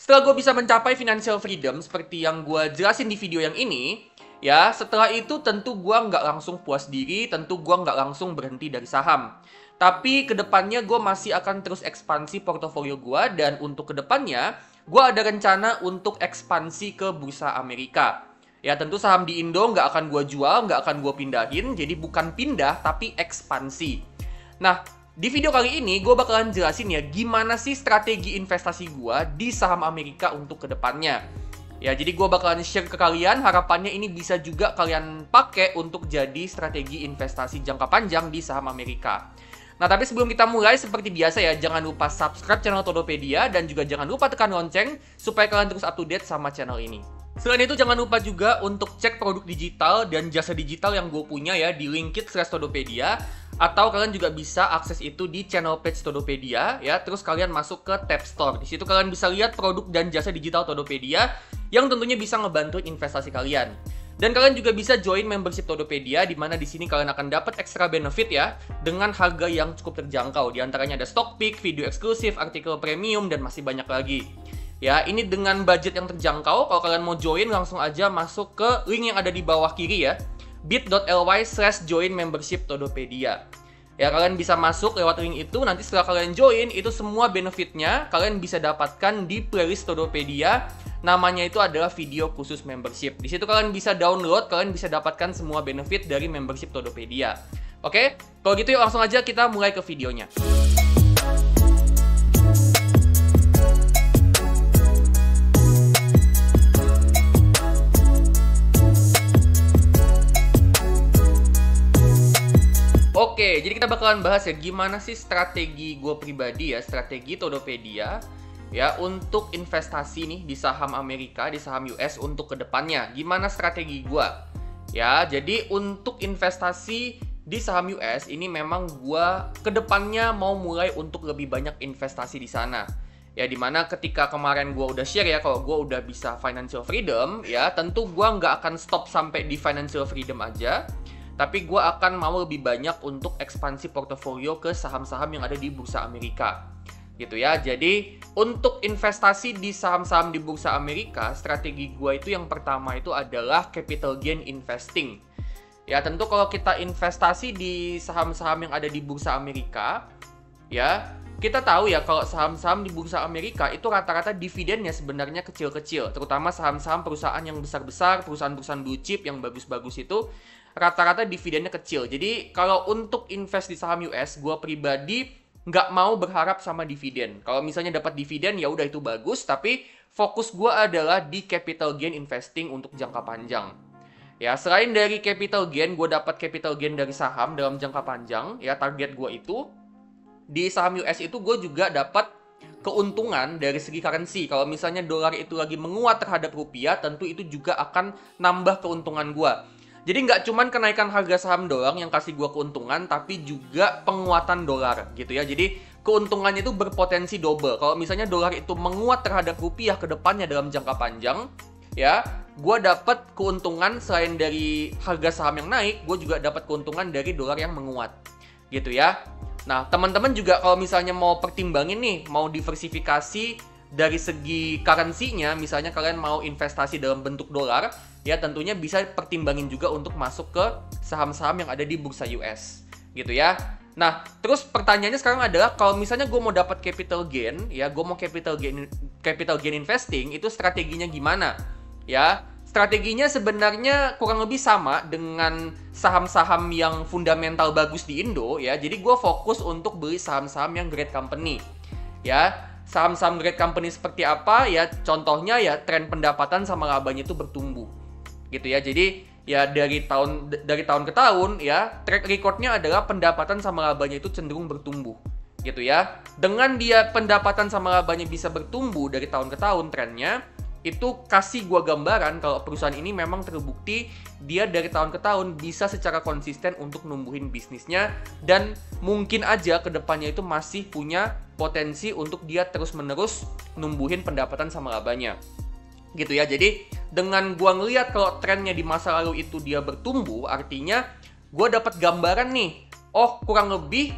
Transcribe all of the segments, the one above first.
Setelah gue bisa mencapai financial freedom seperti yang gue jelasin di video yang ini, ya, setelah itu tentu gue nggak langsung puas diri, tentu gue nggak langsung berhenti dari saham. Tapi kedepannya gue masih akan terus ekspansi portofolio gue, dan untuk kedepannya, gue ada rencana untuk ekspansi ke bursa Amerika. Ya, tentu saham di Indo nggak akan gue jual, nggak akan gue pindahin, jadi bukan pindah, tapi ekspansi. Nah, di video kali ini gue bakalan jelasin ya gimana sih strategi investasi gue di saham Amerika untuk kedepannya. Ya, jadi gue bakalan share ke kalian, harapannya ini bisa juga kalian pakai untuk jadi strategi investasi jangka panjang di saham Amerika. Nah, tapi sebelum kita mulai, seperti biasa ya, jangan lupa subscribe channel Todopedia dan juga jangan lupa tekan lonceng supaya kalian terus up to date sama channel ini. Selain itu, jangan lupa juga untuk cek produk digital dan jasa digital yang gue punya ya di Linkit/Todopedia. Atau kalian juga bisa akses itu di channel page Todopedia ya. Terus kalian masuk ke tab store. Di situ kalian bisa lihat produk dan jasa digital Todopedia yang tentunya bisa ngebantu investasi kalian. Dan kalian juga bisa join membership Todopedia, di mana di sini kalian akan dapat extra benefit ya dengan harga yang cukup terjangkau. Di antaranya ada stock pick, video eksklusif, artikel premium, dan masih banyak lagi. Ya, ini dengan budget yang terjangkau. Kalau kalian mau join, langsung aja masuk ke link yang ada di bawah kiri ya, bit.ly/join membership Todopedia. Ya, kalian bisa masuk lewat link itu. Nanti setelah kalian join, itu semua benefitnya kalian bisa dapatkan di playlist Todopedia. Namanya itu adalah video khusus membership. Di situ kalian bisa download, kalian bisa dapatkan semua benefit dari membership Todopedia. Oke, kalau gitu yuk langsung aja kita mulai ke videonya. Oke, jadi kita bakalan bahas ya gimana sih strategi gue pribadi ya, strategi Todopedia ya untuk investasi nih di saham Amerika, di saham US untuk kedepannya. Gimana strategi gue? Ya, jadi untuk investasi di saham US ini memang gue kedepannya mau mulai untuk lebih banyak investasi di sana. Ya, dimana ketika kemarin gue udah share ya kalau gue udah bisa financial freedom ya, tentu gue nggak akan stop sampai di financial freedom aja. Tapi gue akan mau lebih banyak untuk ekspansi portofolio ke saham-saham yang ada di bursa Amerika. Gitu ya. Jadi untuk investasi di saham-saham di bursa Amerika, strategi gue itu yang pertama itu adalah capital gain investing. Ya, tentu kalau kita investasi di saham-saham yang ada di bursa Amerika, ya, kita tahu ya kalau saham-saham di bursa Amerika itu rata-rata dividennya sebenarnya kecil-kecil. Terutama saham-saham perusahaan yang besar-besar, perusahaan-perusahaan blue chip yang bagus-bagus itu rata-rata dividennya kecil. Jadi kalau untuk invest di saham US, gue pribadi nggak mau berharap sama dividen. Kalau misalnya dapat dividen ya udah itu bagus, tapi fokus gue adalah di capital gain investing untuk jangka panjang. Ya, selain dari capital gain, gue dapat capital gain dari saham dalam jangka panjang. Ya, target gue itu di saham US itu gue juga dapat keuntungan dari segi currency. Kalau misalnya dolar itu lagi menguat terhadap rupiah, tentu itu juga akan nambah keuntungan gue. Jadi nggak cuman kenaikan harga saham doang yang kasih gue keuntungan, tapi juga penguatan dolar gitu ya. Jadi keuntungannya itu berpotensi double. Kalau misalnya dolar itu menguat terhadap rupiah ke depannya dalam jangka panjang, ya, gue dapat keuntungan selain dari harga saham yang naik, gue juga dapat keuntungan dari dolar yang menguat gitu ya. Nah, teman-teman juga kalau misalnya mau pertimbangin nih, mau diversifikasi dari segi currency-nya, misalnya kalian mau investasi dalam bentuk dolar, ya tentunya bisa pertimbangin juga untuk masuk ke saham-saham yang ada di bursa US gitu ya. Nah, terus pertanyaannya sekarang adalah kalau misalnya gue mau dapat capital gain, ya gue mau capital gain investing, itu strateginya gimana? Ya, strateginya sebenarnya kurang lebih sama dengan saham-saham yang fundamental bagus di Indo ya. Jadi gue fokus untuk beli saham-saham yang great company. Ya, saham-saham great company seperti apa? Ya, contohnya ya tren pendapatan sama labanya itu bertumbuh. Gitu ya. Jadi ya dari tahun ke tahun ya track recordnya adalah pendapatan sama labanya itu cenderung bertumbuh gitu ya. Dengan dia pendapatan sama labanya bisa bertumbuh dari tahun ke tahun trennya, itu kasih gua gambaran kalau perusahaan ini memang terbukti dia dari tahun ke tahun bisa secara konsisten untuk numbuhin bisnisnya, dan mungkin aja ke depannya itu masih punya potensi untuk dia terus-menerus numbuhin pendapatan sama labanya. Gitu ya. Jadi dengan gua ngelihat kalau trennya di masa lalu itu dia bertumbuh, artinya gua dapat gambaran nih, oh kurang lebih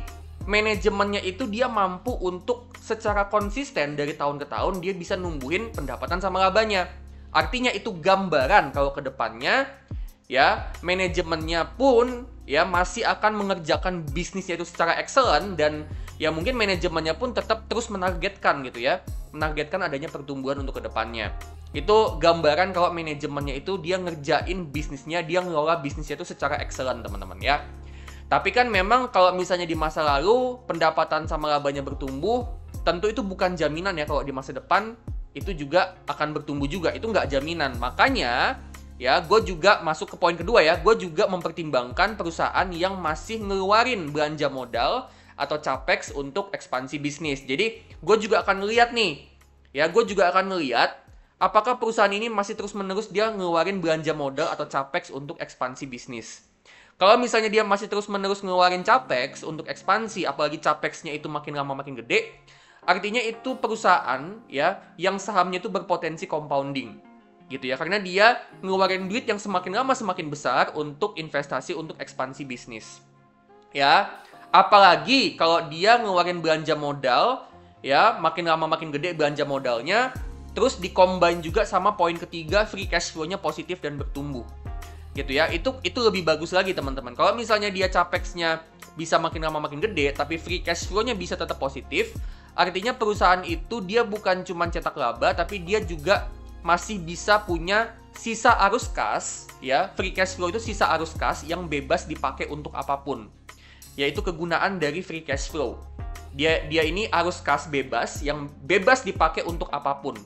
manajemennya itu dia mampu untuk secara konsisten dari tahun ke tahun dia bisa numbuhin pendapatan sama labanya. Artinya itu gambaran kalau ke depannya ya manajemennya pun ya masih akan mengerjakan bisnisnya itu secara excellent, dan ya mungkin manajemennya pun tetap terus menargetkan gitu ya, menargetkan adanya pertumbuhan untuk kedepannya. Itu gambaran kalau manajemennya itu dia ngerjain bisnisnya, dia ngelola bisnisnya itu secara excellent teman-teman ya. Tapi kan memang kalau misalnya di masa lalu pendapatan sama labanya bertumbuh, tentu itu bukan jaminan ya kalau di masa depan itu juga akan bertumbuh juga, itu nggak jaminan. Makanya ya, gue juga masuk ke poin kedua ya, gue juga mempertimbangkan perusahaan yang masih ngeluarin belanja modal atau capex untuk ekspansi bisnis. Jadi, gue juga akan lihat nih, ya, gue juga akan lihat apakah perusahaan ini masih terus-menerus dia ngeluarin belanja modal atau capex untuk ekspansi bisnis. Kalau misalnya dia masih terus-menerus ngeluarin capex untuk ekspansi, apalagi capexnya itu makin lama makin gede, artinya itu perusahaan ya yang sahamnya itu berpotensi compounding. Gitu ya, karena dia ngeluarin duit yang semakin lama semakin besar untuk investasi untuk ekspansi bisnis. Ya, apalagi kalau dia ngeluarin belanja modal ya makin lama makin gede belanja modalnya, terus dikombin juga sama poin ketiga, free cash flow-nya positif dan bertumbuh. Gitu ya, itu lebih bagus lagi teman-teman. Kalau misalnya dia capexnya bisa makin lama makin gede tapi free cash flow-nya bisa tetap positif, artinya perusahaan itu dia bukan cuma cetak laba tapi dia juga masih bisa punya sisa arus kas, ya, free cash flow itu sisa arus kas yang bebas dipakai untuk apapun. Yaitu kegunaan dari free cash flow. Dia ini arus kas bebas yang bebas dipakai untuk apapun.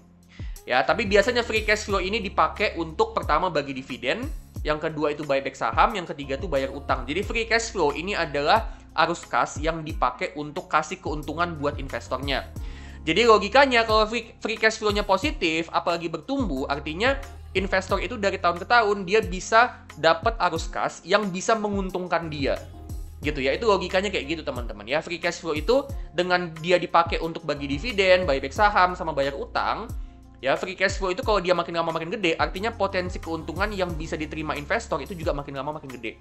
Ya, tapi biasanya free cash flow ini dipakai untuk pertama bagi dividen, yang kedua itu buyback saham, yang ketiga itu bayar utang. Jadi free cash flow ini adalah arus kas yang dipakai untuk kasih keuntungan buat investornya. Jadi logikanya kalau free cash flow-nya positif, apalagi bertumbuh, artinya investor itu dari tahun ke tahun dia bisa dapat arus kas yang bisa menguntungkan dia. Gitu ya, itu logikanya kayak gitu teman-teman ya. Free cash flow itu dengan dia dipakai untuk bagi dividen, buyback saham, sama bayar utang, ya free cash flow itu kalau dia makin lama makin gede, artinya potensi keuntungan yang bisa diterima investor itu juga makin lama makin gede.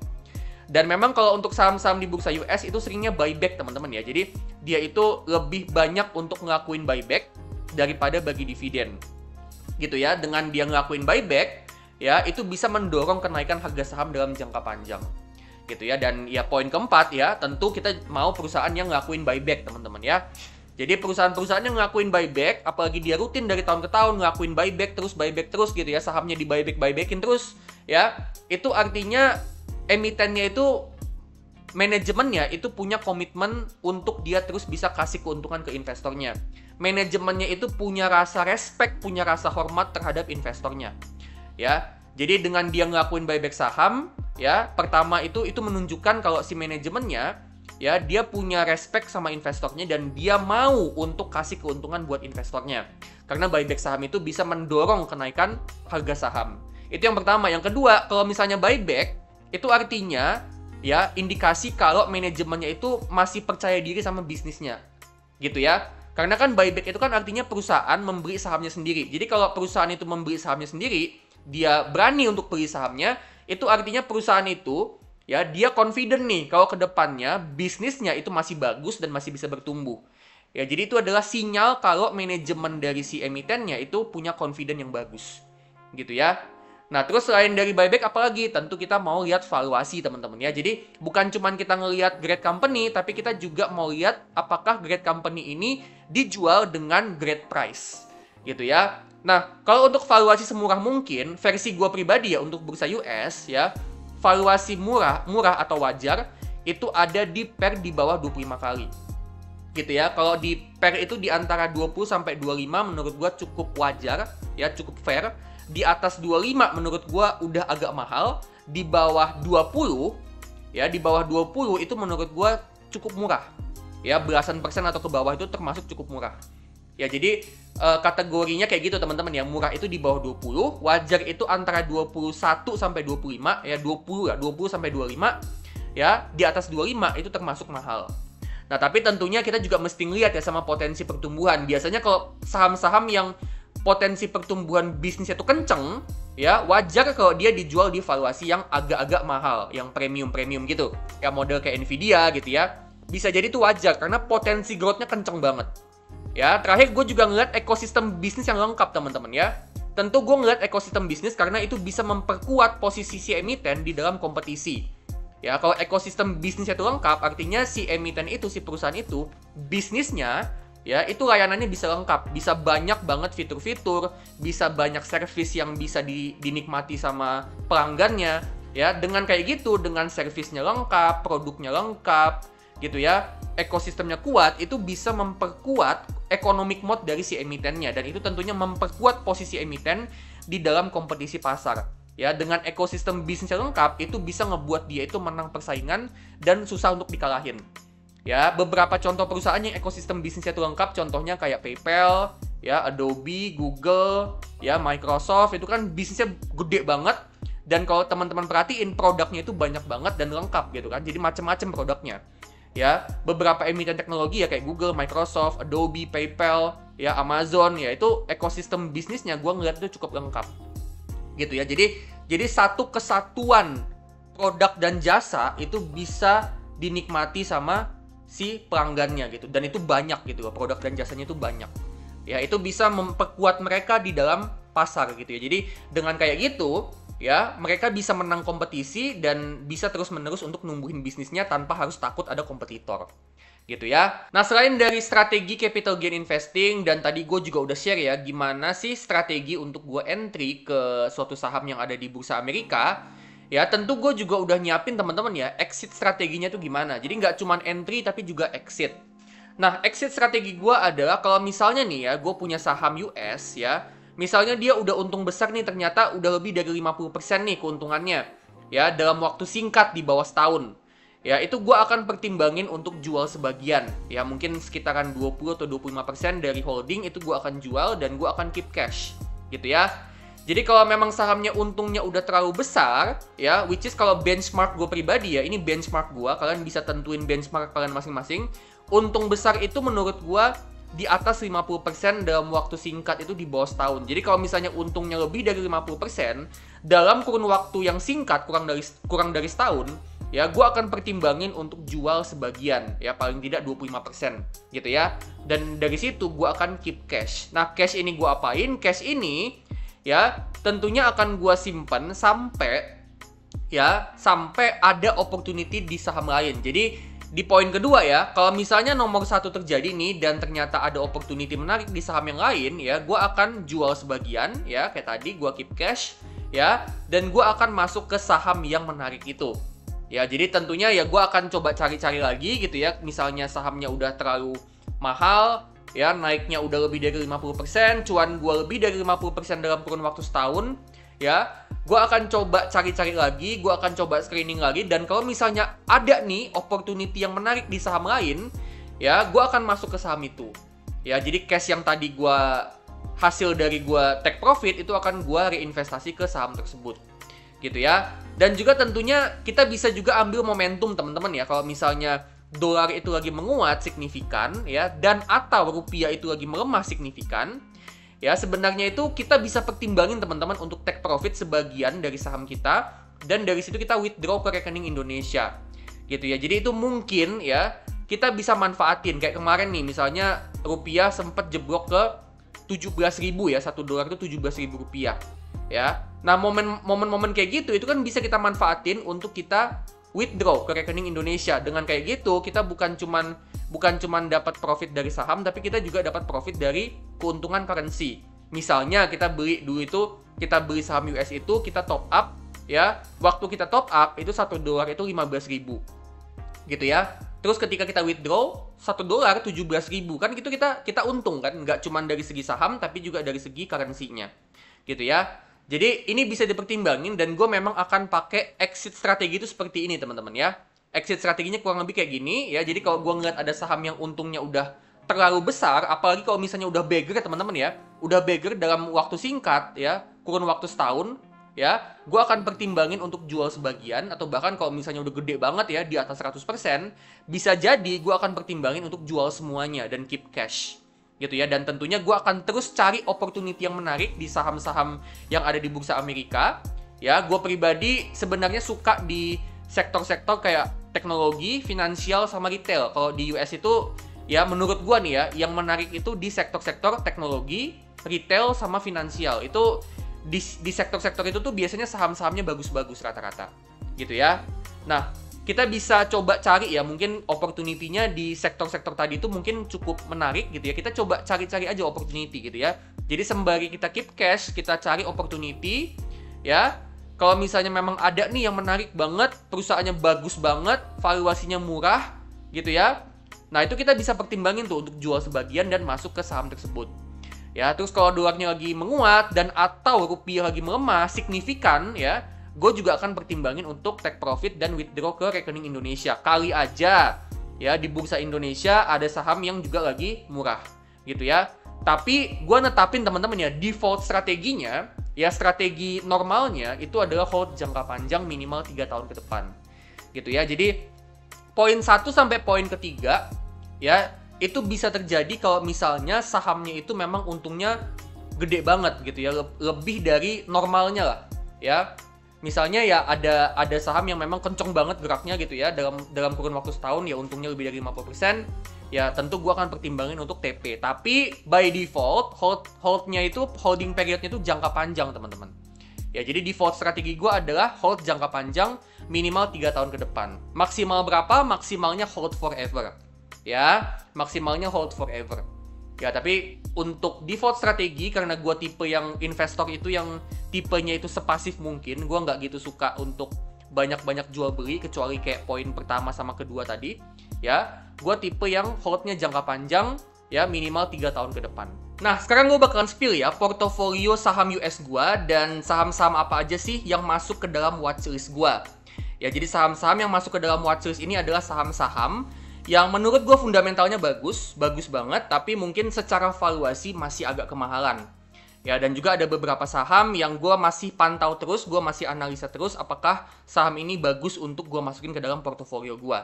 Dan memang kalau untuk saham-saham di bursa US itu seringnya buyback teman-teman ya. Jadi dia itu lebih banyak untuk ngelakuin buyback daripada bagi dividen. Gitu ya, dengan dia ngelakuin buyback ya itu bisa mendorong kenaikan harga saham dalam jangka panjang. Gitu ya, dan ya poin keempat ya, tentu kita mau perusahaan yang ngelakuin buyback teman-teman ya. Jadi perusahaan-perusahaan yang ngelakuin buyback, apalagi dia rutin dari tahun ke tahun ngelakuin buyback terus gitu ya, sahamnya di buyback-buybackin terus ya, itu artinya emitennya itu, manajemennya itu punya komitmen untuk dia terus bisa kasih keuntungan ke investornya. Manajemennya itu punya rasa respect, punya rasa hormat terhadap investornya. Ya, jadi dengan dia ngelakuin buyback saham, ya, pertama itu menunjukkan kalau si manajemennya, ya, dia punya respect sama investornya dan dia mau untuk kasih keuntungan buat investornya. Karena buyback saham itu bisa mendorong kenaikan harga saham. Itu yang pertama. Yang kedua, kalau misalnya buyback, itu artinya ya indikasi kalau manajemennya itu masih percaya diri sama bisnisnya. Gitu ya. Karena kan buyback itu kan artinya perusahaan membeli sahamnya sendiri. Jadi kalau perusahaan itu membeli sahamnya sendiri, dia berani untuk beli sahamnya, itu artinya perusahaan itu ya dia confident nih kalau ke depannya bisnisnya itu masih bagus dan masih bisa bertumbuh. Ya, jadi itu adalah sinyal kalau manajemen dari si emitennya itu punya confident yang bagus. Gitu ya. Nah, terus selain dari buyback, apalagi? Tentu kita mau lihat valuasi, teman-teman ya. Jadi, bukan cuma kita ngelihat great company, tapi kita juga mau lihat apakah great company ini dijual dengan great price. Gitu ya. Nah, kalau untuk valuasi semurah mungkin, versi gue pribadi ya, untuk bursa US ya, valuasi murah atau wajar, itu ada di PER di bawah 25 kali. Gitu ya. Kalau di PER itu di antara 20-25 menurut gue cukup wajar, ya, cukup fair. Di atas 25 menurut gua udah agak mahal, di bawah 20 ya, di bawah 20 itu menurut gua cukup murah. Ya, belasan persen atau ke bawah itu termasuk cukup murah. Ya, jadi kategorinya kayak gitu teman-teman ya. Murah itu di bawah 20, wajar itu antara 21 sampai 25 ya, 20 sampai 25 ya, di atas 25 itu termasuk mahal. Nah, tapi tentunya kita juga mesti lihat ya sama potensi pertumbuhan. Biasanya kalau saham-saham yang potensi pertumbuhan bisnisnya itu kenceng, ya wajar kalau dia dijual di valuasi yang agak-agak mahal, yang premium-premium gitu. Ya model kayak Nvidia gitu ya. bisa jadi itu wajar karena potensi growth-nya kenceng banget. Ya, terakhir gue juga ngeliat ekosistem bisnis yang lengkap teman-teman ya. Tentu gue ngeliat ekosistem bisnis karena itu bisa memperkuat posisi si emiten di dalam kompetisi. Ya, kalau ekosistem bisnisnya itu lengkap, artinya si emiten itu, si perusahaan itu, bisnisnya ya itu layanannya bisa lengkap, bisa banyak banget fitur-fitur, bisa banyak servis yang bisa dinikmati sama pelanggannya. Ya, dengan kayak gitu, dengan servisnya lengkap, produknya lengkap, gitu ya, ekosistemnya kuat, itu bisa memperkuat economic mode dari si emitennya, dan itu tentunya memperkuat posisi emiten di dalam kompetisi pasar. Ya, dengan ekosistem bisnisnya lengkap, itu bisa ngebuat dia itu menang persaingan dan susah untuk dikalahin. Ya, beberapa contoh perusahaan yang ekosistem bisnisnya itu lengkap, contohnya kayak PayPal, ya, Adobe, Google, ya, Microsoft, itu kan bisnisnya gede banget. Dan kalau teman-teman perhatiin, produknya itu banyak banget dan lengkap gitu kan. Jadi macam-macam produknya. Ya, beberapa emiten teknologi ya kayak Google, Microsoft, Adobe, PayPal, ya Amazon, ya itu ekosistem bisnisnya gue ngeliat itu cukup lengkap. Gitu ya. Jadi satu kesatuan produk dan jasa itu bisa dinikmati sama si pelanggannya gitu. Dan itu banyak gitu loh, produk dan jasanya itu banyak. Ya, itu bisa memperkuat mereka di dalam pasar gitu ya. Jadi dengan kayak gitu, ya, mereka bisa menang kompetisi dan bisa terus-menerus untuk numbuhin bisnisnya tanpa harus takut ada kompetitor. Gitu ya. Nah, selain dari strategi capital gain investing, dan tadi gue juga udah share ya, gimana sih strategi untuk gue entry ke suatu saham yang ada di Bursa Amerika, ya tentu gue juga udah nyiapin teman-teman ya, exit strateginya tuh gimana. Jadi nggak cuma entry tapi juga exit. Nah, exit strategi gue adalah kalau misalnya nih ya, gue punya saham US ya, misalnya dia udah untung besar nih, ternyata udah lebih dari 50% nih keuntungannya. Ya, dalam waktu singkat di bawah setahun. Ya, itu gue akan pertimbangin untuk jual sebagian. Ya, mungkin sekitaran 20 atau 25% dari holding itu gue akan jual dan gue akan keep cash. Gitu ya. Jadi kalau memang sahamnya untungnya udah terlalu besar, ya, which is kalau benchmark gue pribadi ya, ini benchmark gue, kalian bisa tentuin benchmark kalian masing-masing. Untung besar itu menurut gue di atas 50% dalam waktu singkat itu di bawah setahun. Jadi kalau misalnya untungnya lebih dari 50% dalam kurun waktu yang singkat, kurang dari setahun, ya gue akan pertimbangin untuk jual sebagian, ya paling tidak 25% gitu ya. Dan dari situ gue akan keep cash. Nah, cash ini gue apain? Cash ini ya tentunya akan gue simpan sampai ada opportunity di saham lain. Jadi di poin kedua ya, kalau misalnya nomor satu terjadi nih dan ternyata ada opportunity menarik di saham yang lain, ya gue akan jual sebagian, ya kayak tadi gue keep cash, ya, dan gue akan masuk ke saham yang menarik itu. Ya, jadi tentunya ya gue akan coba cari-cari lagi gitu ya, misalnya sahamnya udah terlalu mahal, ya naiknya udah lebih dari 50%, cuan gue lebih dari 50% dalam kurun waktu setahun, ya. Gue akan coba cari-cari lagi, gue akan coba screening lagi, dan kalau misalnya ada nih opportunity yang menarik di saham lain, ya gue akan masuk ke saham itu. Ya, jadi cash yang tadi gue hasil dari gue take profit itu akan gue reinvestasi ke saham tersebut. Gitu ya. Dan juga tentunya kita bisa juga ambil momentum teman-teman ya, kalau misalnya dolar itu lagi menguat signifikan ya, dan atau rupiah itu lagi melemah signifikan. Ya, sebenarnya itu kita bisa pertimbangin teman-teman untuk take profit sebagian dari saham kita, dan dari situ kita withdraw ke rekening Indonesia. Gitu ya. Jadi itu mungkin ya kita bisa manfaatin kayak kemarin nih, misalnya rupiah sempat jeblok ke 17.000 ya, 1 dolar itu 17.000 rupiah. Ya. Nah, momen-momen kayak gitu itu kan bisa kita manfaatin untuk kita withdraw ke rekening Indonesia. Dengan kayak gitu kita bukan cuman dapat profit dari saham, tapi kita juga dapat profit dari keuntungan currency. Misalnya kita beli dulu itu, kita beli saham US itu, kita top up ya. Waktu kita top up itu 1 dolar itu 15.000. Gitu ya. Terus ketika kita withdraw 1 dolar 17.000, kan gitu kita untung kan, nggak cuman dari segi saham tapi juga dari segi currency-nya. Gitu ya. Jadi ini bisa dipertimbangin, dan gue memang akan pakai exit strategi itu seperti ini teman-teman ya. Exit strateginya kurang lebih kayak gini ya. Jadi kalau gue ngeliat ada saham yang untungnya udah terlalu besar, apalagi kalau misalnya udah beggar teman-teman ya, udah beggar dalam waktu singkat ya, kurun waktu setahun ya, gue akan pertimbangin untuk jual sebagian, atau bahkan kalau misalnya udah gede banget ya, di atas 100%, bisa jadi gue akan pertimbangin untuk jual semuanya dan keep cash gitu ya. Dan tentunya gue akan terus cari opportunity yang menarik di saham-saham yang ada di Bursa Amerika ya. Gue pribadi sebenarnya suka di sektor-sektor kayak teknologi, finansial, sama retail. Kalau di US itu ya menurut gua nih ya, yang menarik itu di sektor-sektor teknologi, retail, sama finansial. Itu di sektor-sektor itu tuh biasanya saham-sahamnya bagus-bagus rata-rata gitu ya. Nah, kita bisa coba cari ya, mungkin opportunity-nya di sektor-sektor tadi itu mungkin cukup menarik gitu ya. Kita coba cari-cari aja opportunity gitu ya. Jadi sembari kita keep cash, kita cari opportunity ya. Kalau misalnya memang ada nih yang menarik banget, perusahaannya bagus banget, valuasinya murah gitu ya. Nah, itu kita bisa pertimbangin tuh untuk jual sebagian dan masuk ke saham tersebut. Ya, terus kalau dolarnya lagi menguat dan atau rupiah lagi melemah signifikan ya, gue juga akan pertimbangin untuk take profit dan withdraw ke rekening Indonesia. Kali aja ya di bursa Indonesia ada saham yang juga lagi murah gitu ya. Tapi gue netapin teman-teman ya, default strateginya ya, strategi normalnya itu adalah hold jangka panjang minimal 3 tahun ke depan gitu ya. Jadi poin 1 sampai poin ketiga ya, itu bisa terjadi kalau misalnya sahamnya itu memang untungnya gede banget gitu ya, lebih dari normalnya lah ya. Misalnya ya ada saham yang memang kenceng banget geraknya gitu ya, dalam kurun waktu setahun ya untungnya lebih dari 50%, ya tentu gua akan pertimbangin untuk TP. Tapi by default holdnya itu, holding periodnya itu jangka panjang teman-teman. Ya, jadi default strategi gua adalah hold jangka panjang minimal 3 tahun ke depan. Maksimal berapa? Maksimalnya hold forever. Ya, maksimalnya hold forever. Ya, tapi untuk default strategi, karena gue tipe yang investor itu yang tipenya itu sepasif mungkin, gue nggak gitu suka untuk banyak-banyak jual beli, kecuali kayak poin pertama sama kedua tadi. Ya, gue tipe yang holdnya jangka panjang, ya minimal 3 tahun ke depan. Nah, sekarang gue bakalan spill ya portofolio saham US gue dan saham-saham apa aja sih yang masuk ke dalam watchlist gue. Ya, jadi saham-saham yang masuk ke dalam watchlist ini adalah saham-saham yang menurut gue fundamentalnya bagus banget, tapi mungkin secara valuasi masih agak kemahalan. Ya, dan juga ada beberapa saham yang gue masih pantau terus, gue masih analisa terus apakah saham ini bagus untuk gue masukin ke dalam portofolio gue.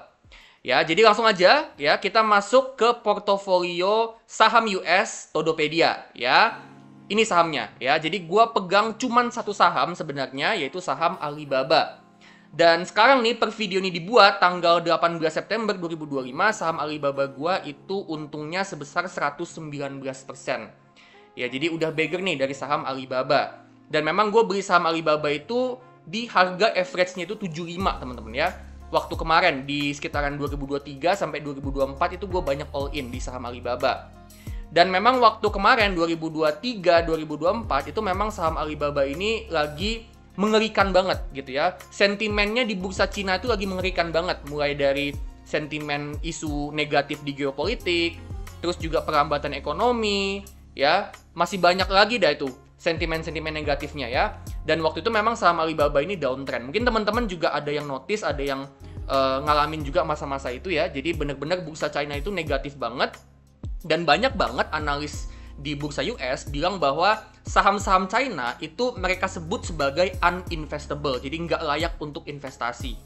Ya, jadi langsung aja ya, kita masuk ke portofolio saham US Todopedia ya. Ini sahamnya ya. Jadi gue pegang cuman satu saham sebenarnya, yaitu saham Alibaba. Dan sekarang nih per video ini dibuat tanggal 18 September 2025, saham Alibaba gua itu untungnya sebesar 119%. Ya, jadi udah bigger nih dari saham Alibaba. Dan memang gue beli saham Alibaba itu di harga average-nya itu 75 teman-teman ya. Waktu kemarin di sekitaran 2023 sampai 2024 itu gue banyak all in di saham Alibaba. Dan memang waktu kemarin 2023 2024 itu memang saham Alibaba ini lagi mengerikan banget gitu ya. Sentimennya di bursa Cina itu lagi mengerikan banget, mulai dari sentimen isu negatif di geopolitik, terus juga perlambatan ekonomi ya, masih banyak lagi dah itu sentimen-sentimen negatifnya ya. Dan waktu itu memang saham Alibaba ini downtrend. Mungkin teman-teman juga ada yang notice, ada yang ngalamin juga masa-masa itu ya. Jadi benar-benar bursa China itu negatif banget, dan banyak banget analis di bursa US bilang bahwa saham-saham China itu mereka sebut sebagai uninvestable, jadi nggak layak untuk investasi.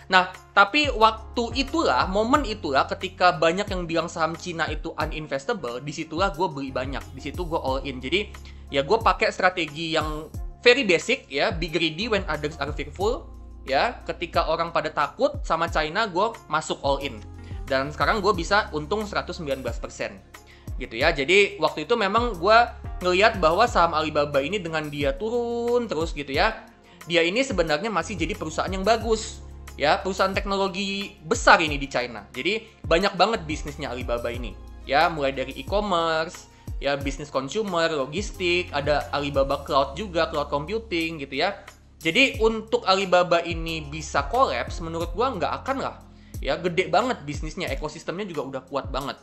Nah, tapi waktu itulah, momen itulah ketika banyak yang bilang saham Cina itu uninvestable, disitulah gue beli banyak, disitu gue all in. Jadi ya gue pakai strategi yang very basic ya, be greedy when others are fearful ya. Ketika orang pada takut sama China, gue masuk all in. Dan sekarang gue bisa untung 119%. Gitu ya. Jadi waktu itu memang gue ngelihat bahwa saham Alibaba ini dengan dia turun terus gitu ya, dia ini sebenarnya masih jadi perusahaan yang bagus ya, perusahaan teknologi besar ini di China. Jadi banyak banget bisnisnya Alibaba ini ya, mulai dari e-commerce ya, bisnis consumer, logistik, ada Alibaba Cloud juga, cloud computing gitu ya. Jadi untuk Alibaba ini bisa collapse, menurut gue nggak akan lah ya, gede banget bisnisnya, ekosistemnya juga udah kuat banget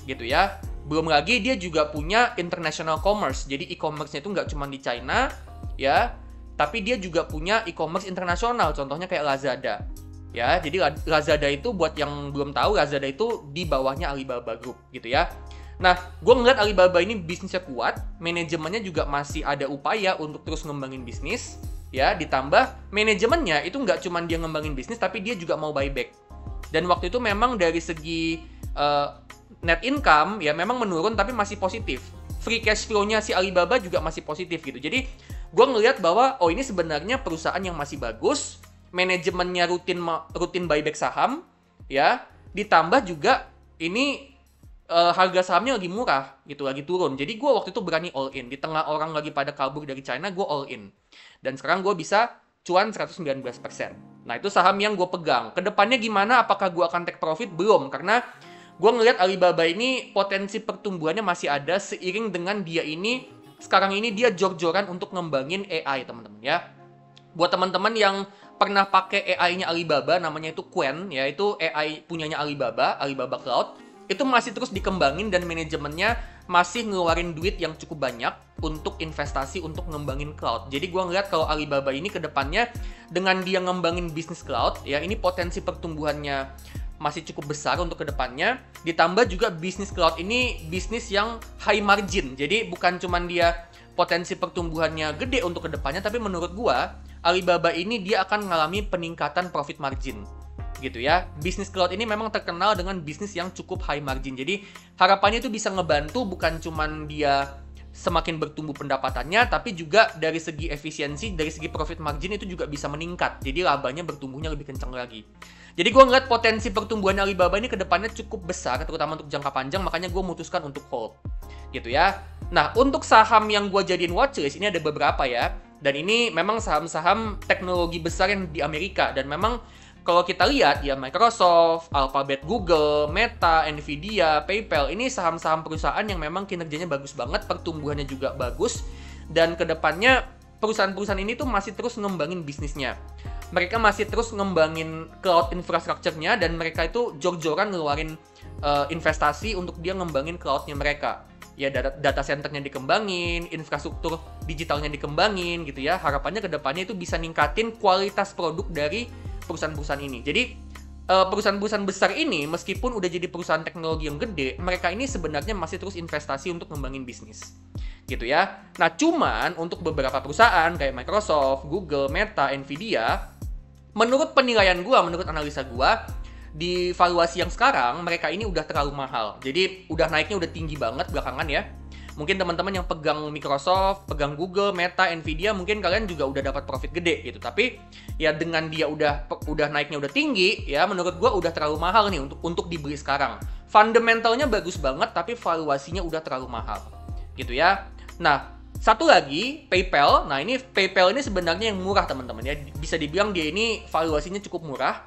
gitu ya. Belum lagi dia juga punya international commerce. Jadi e-commerce-nya itu nggak cuma di China ya, tapi dia juga punya e-commerce internasional. Contohnya kayak Lazada. Ya, jadi Lazada itu buat yang belum tahu, Lazada itu di bawahnya Alibaba Group gitu ya. Nah, gue ngeliat Alibaba ini bisnisnya kuat, manajemennya juga masih ada upaya untuk terus ngembangin bisnis ya, ditambah manajemennya itu nggak cuma dia ngembangin bisnis, tapi dia juga mau buyback. Dan waktu itu memang dari segi net income ya memang menurun, tapi masih positif. Free cash flow-nya si Alibaba juga masih positif gitu. Jadi gue ngelihat bahwa oh ini sebenarnya perusahaan yang masih bagus, manajemennya rutin buyback saham, ya, ditambah juga ini harga sahamnya lagi murah gitu, lagi turun. Jadi gue waktu itu berani all in. Di tengah orang lagi pada kabur dari China, gue all in. Dan sekarang gue bisa cuan 119%. Nah, itu saham yang gue pegang. Kedepannya gimana? Apakah gue akan take profit? Belum. Karena gue ngelihat Alibaba ini potensi pertumbuhannya masih ada seiring dengan dia ini, sekarang ini dia jor-joran untuk ngembangin AI, teman-teman ya. Buat teman-teman yang pernah pakai AI-nya Alibaba, namanya itu Qwen, ya, itu AI punyanya Alibaba Cloud. Itu masih terus dikembangin dan manajemennya masih ngeluarin duit yang cukup banyak untuk investasi untuk ngembangin cloud. Jadi gue ngeliat kalau Alibaba ini ke depannya dengan dia ngembangin bisnis cloud, ya, ini potensi pertumbuhannya masih cukup besar untuk ke depannya. Ditambah juga bisnis cloud ini bisnis yang high margin. Jadi bukan cuman dia potensi pertumbuhannya gede untuk ke depannya, tapi menurut gue Alibaba ini dia akan mengalami peningkatan profit margin. Gitu ya. Bisnis cloud ini memang terkenal dengan bisnis yang cukup high margin. Jadi harapannya itu bisa ngebantu bukan cuman dia semakin bertumbuh pendapatannya, tapi juga dari segi efisiensi, dari segi profit margin itu juga bisa meningkat. Jadi labanya bertumbuhnya lebih kencang lagi. Jadi gue ngeliat potensi pertumbuhan Alibaba ini ke depannya cukup besar, terutama untuk jangka panjang, makanya gue memutuskan untuk hold. Gitu ya. Nah, untuk saham yang gue jadiin watchlist, ini ada beberapa ya. Dan ini memang saham-saham teknologi besar yang di Amerika. Dan memang kalau kita lihat ya Microsoft, Alphabet, Google, Meta, Nvidia, PayPal, ini saham-saham perusahaan yang memang kinerjanya bagus banget, pertumbuhannya juga bagus, dan kedepannya perusahaan-perusahaan ini tuh masih terus ngembangin bisnisnya. Mereka masih terus ngembangin cloud infrastructure-nya, dan mereka itu jor-joran ngeluarin investasi untuk dia ngembangin cloud-nya mereka. Ya, data center-nya dikembangin, infrastruktur digitalnya dikembangin gitu ya. Harapannya kedepannya itu bisa ningkatin kualitas produk dari perusahaan-perusahaan ini. Jadi perusahaan-perusahaan besar ini meskipun udah jadi perusahaan teknologi yang gede, mereka ini sebenarnya masih terus investasi untuk ngembangin bisnis. Gitu ya. Nah, cuman untuk beberapa perusahaan kayak Microsoft, Google, Meta, Nvidia, menurut penilaian gua, menurut analisa gua, di valuasi yang sekarang mereka ini udah terlalu mahal. Jadi udah naiknya udah tinggi banget belakangan ya. Mungkin teman-teman yang pegang Microsoft, pegang Google, Meta, Nvidia, mungkin kalian juga udah dapat profit gede gitu. Tapi ya dengan dia udah naiknya udah tinggi, ya menurut gua udah terlalu mahal nih untuk dibeli sekarang. Fundamentalnya bagus banget, tapi valuasinya udah terlalu mahal, gitu ya. Nah, satu lagi PayPal. Nah, ini PayPal ini sebenarnya yang murah teman-teman ya. Bisa dibilang dia ini valuasinya cukup murah,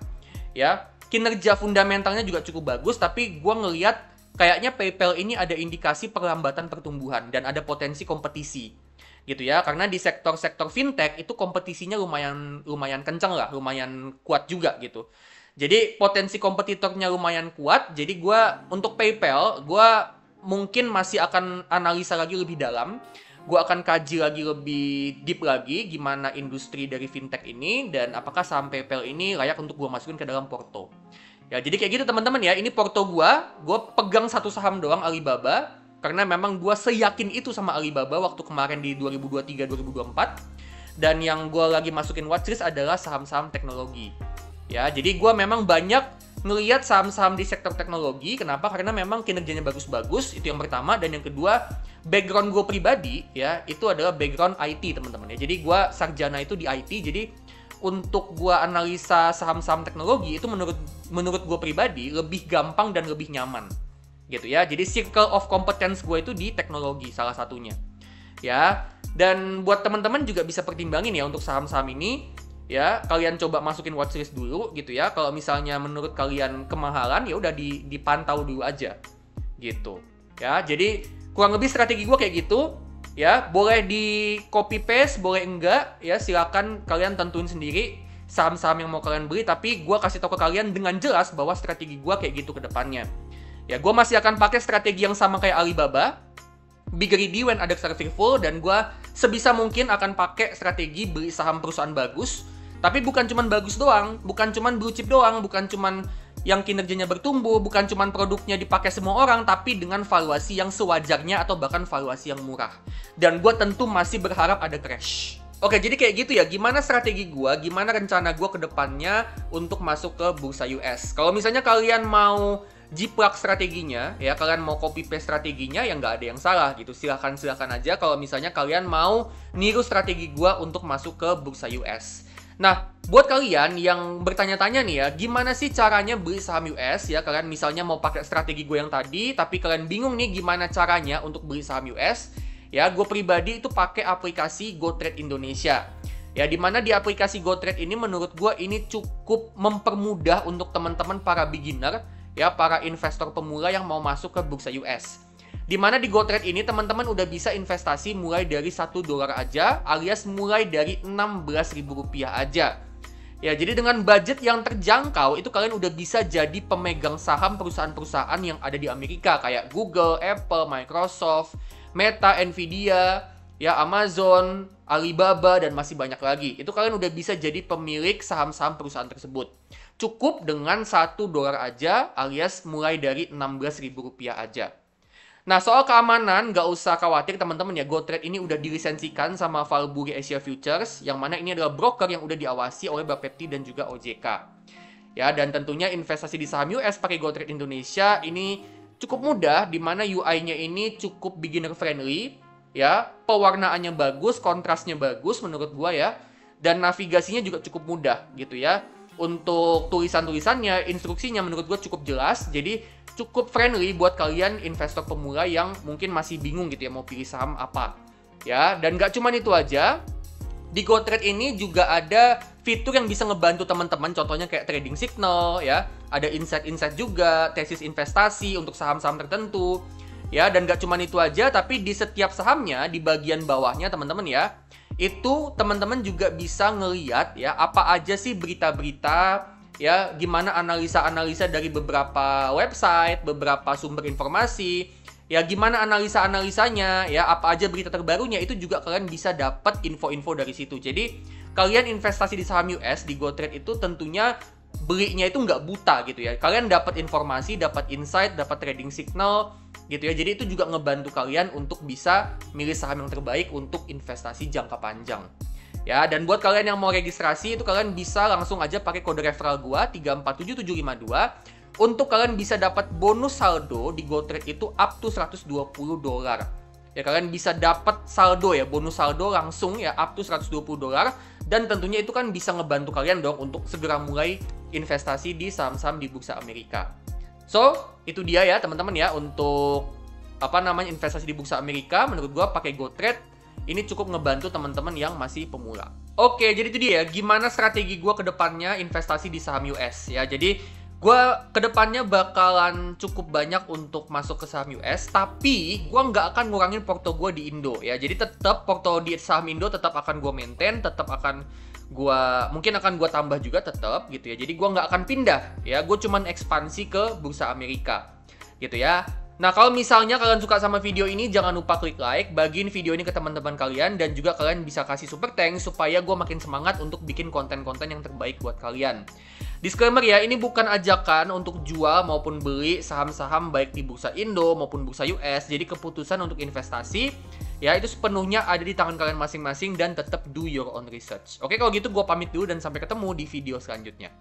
ya. Kinerja fundamentalnya juga cukup bagus, tapi gua ngelihat kayaknya PayPal ini ada indikasi perlambatan pertumbuhan dan ada potensi kompetisi. Gitu ya, karena di sektor-sektor fintech itu kompetisinya lumayan kencang lah, lumayan kuat juga gitu. Jadi potensi kompetitornya lumayan kuat. Jadi untuk PayPal, mungkin masih akan analisa lagi lebih dalam. Gue akan kaji lagi lebih deep lagi gimana industri dari fintech ini dan apakah saham PayPal ini layak untuk gue masukin ke dalam porto. Ya, jadi kayak gitu teman-teman ya. Ini porto gue pegang satu saham doang, Alibaba, karena memang gue seyakin itu sama Alibaba waktu kemarin di 2023-2024. Dan yang gue lagi masukin watchlist adalah saham-saham teknologi. Ya, jadi gue memang banyak ngelihat saham-saham di sektor teknologi. Kenapa? Karena memang kinerjanya bagus-bagus, itu yang pertama. Dan yang kedua, background gue pribadi ya itu adalah background IT teman-teman ya. Jadi gue sarjana itu di IT. Jadi untuk gue analisa saham-saham teknologi itu menurut gue pribadi lebih gampang dan lebih nyaman gitu ya. Jadi circle of competence gue itu di teknologi salah satunya ya. Dan buat teman-teman juga bisa pertimbangin ya untuk saham-saham ini ya. Kalian coba masukin watchlist dulu gitu ya. Kalau misalnya menurut kalian kemahalan ya udah dipantau dulu aja gitu ya. Jadi kurang lebih strategi gue kayak gitu ya. Boleh di copy paste, boleh enggak ya, silakan kalian tentuin sendiri saham-saham yang mau kalian beli. Tapi gue kasih tahu ke kalian dengan jelas bahwa strategi gue kayak gitu ke depannya ya. Gue masih akan pakai strategi yang sama kayak Alibaba, be greedy when others are fearful. Dan gue sebisa mungkin akan pakai strategi beli saham perusahaan bagus, tapi bukan cuman bagus doang, bukan cuman blue chip doang, bukan cuman yang kinerjanya bertumbuh, bukan cuman produknya dipakai semua orang, tapi dengan valuasi yang sewajarnya atau bahkan valuasi yang murah. Dan gue tentu masih berharap ada crash. Oke, jadi kayak gitu ya. Gimana strategi gue, gimana rencana gue ke depannya untuk masuk ke bursa US. Kalau misalnya kalian mau jiplak strateginya, ya kalian mau copy paste strateginya, ya nggak ada yang salah gitu. Silahkan aja kalau misalnya kalian mau niru strategi gue untuk masuk ke bursa US. Nah, buat kalian yang bertanya-tanya nih ya, gimana sih caranya beli saham US ya? Kalian misalnya mau pakai strategi gue yang tadi, tapi kalian bingung nih gimana caranya untuk beli saham US. Ya, gue pribadi itu pakai aplikasi GoTrade Indonesia. Ya, dimana di aplikasi GoTrade ini menurut gue ini cukup mempermudah untuk teman-teman para beginner, ya, para investor pemula yang mau masuk ke bursa US. Dimana di GoTrade ini teman-teman udah bisa investasi mulai dari $1 aja, alias mulai dari Rp16.000 aja. Ya, jadi dengan budget yang terjangkau itu kalian udah bisa jadi pemegang saham perusahaan-perusahaan yang ada di Amerika kayak Google, Apple, Microsoft, Meta, Nvidia, ya, Amazon, Alibaba, dan masih banyak lagi. Itu kalian udah bisa jadi pemilik saham-saham perusahaan tersebut. Cukup dengan $1 aja, alias mulai dari Rp16.000 aja. Nah, soal keamanan, nggak usah khawatir teman-teman ya. GoTrade ini udah dilisensikan sama Valbury Asia Futures, yang mana ini adalah broker yang udah diawasi oleh Bapepti dan juga OJK. Ya, dan tentunya investasi di saham US pakai GoTrade Indonesia ini cukup mudah, di mana UI-nya ini cukup beginner friendly, ya, pewarnaannya bagus, kontrasnya bagus menurut gua ya, dan navigasinya juga cukup mudah gitu ya. Untuk tulisan-tulisannya, instruksinya menurut gua cukup jelas, jadi cukup friendly buat kalian investor pemula yang mungkin masih bingung gitu ya mau pilih saham apa. Ya, dan nggak cuma itu aja. Di GoTrade ini juga ada fitur yang bisa ngebantu teman-teman, contohnya kayak trading signal ya, ada insight-insight juga, tesis investasi untuk saham-saham tertentu. Ya, dan nggak cuma itu aja, tapi di setiap sahamnya di bagian bawahnya teman-teman ya, itu teman-teman juga bisa ngeliat ya apa aja sih berita-berita, ya, gimana analisa-analisa dari beberapa website, beberapa sumber informasi, ya, gimana analisa-analisanya, ya, apa aja berita terbarunya, itu juga kalian bisa dapat info-info dari situ. Jadi, kalian investasi di saham US, di GoTrade itu tentunya belinya itu nggak buta gitu ya. Kalian dapat informasi, dapat insight, dapat trading signal, gitu ya. Jadi, itu juga ngebantu kalian untuk bisa milih saham yang terbaik untuk investasi jangka panjang. Ya, dan buat kalian yang mau registrasi itu kalian bisa langsung aja pakai kode referral gua 347752 untuk kalian bisa dapat bonus saldo di GoTrade itu up to $120. Ya, kalian bisa dapat saldo ya, bonus saldo langsung ya up to $120, dan tentunya itu kan bisa ngebantu kalian dong untuk segera mulai investasi di saham-saham di bursa Amerika. So, itu dia ya teman-teman ya untuk investasi di bursa Amerika. Menurut gua pakai GoTrade ini cukup ngebantu teman-teman yang masih pemula. Oke, jadi itu dia gimana strategi gue ke depannya investasi di saham US ya. Jadi gue ke depannya bakalan cukup banyak untuk masuk ke saham US, tapi gue nggak akan ngurangin porto gue di Indo ya. Jadi tetap porto di saham Indo tetap akan gue maintain, mungkin akan gue tambah juga tetap gitu ya. Jadi gue nggak akan pindah ya. Gue cuman ekspansi ke bursa Amerika gitu ya. Nah, kalau misalnya kalian suka sama video ini, jangan lupa klik like, bagiin video ini ke teman-teman kalian, dan juga kalian bisa kasih super thanks supaya gue makin semangat untuk bikin konten-konten yang terbaik buat kalian. Disclaimer ya, ini bukan ajakan untuk jual maupun beli saham-saham baik di bursa Indo maupun bursa US. Jadi keputusan untuk investasi ya itu sepenuhnya ada di tangan kalian masing-masing, dan tetap do your own research. Oke, kalau gitu gue pamit dulu dan sampai ketemu di video selanjutnya.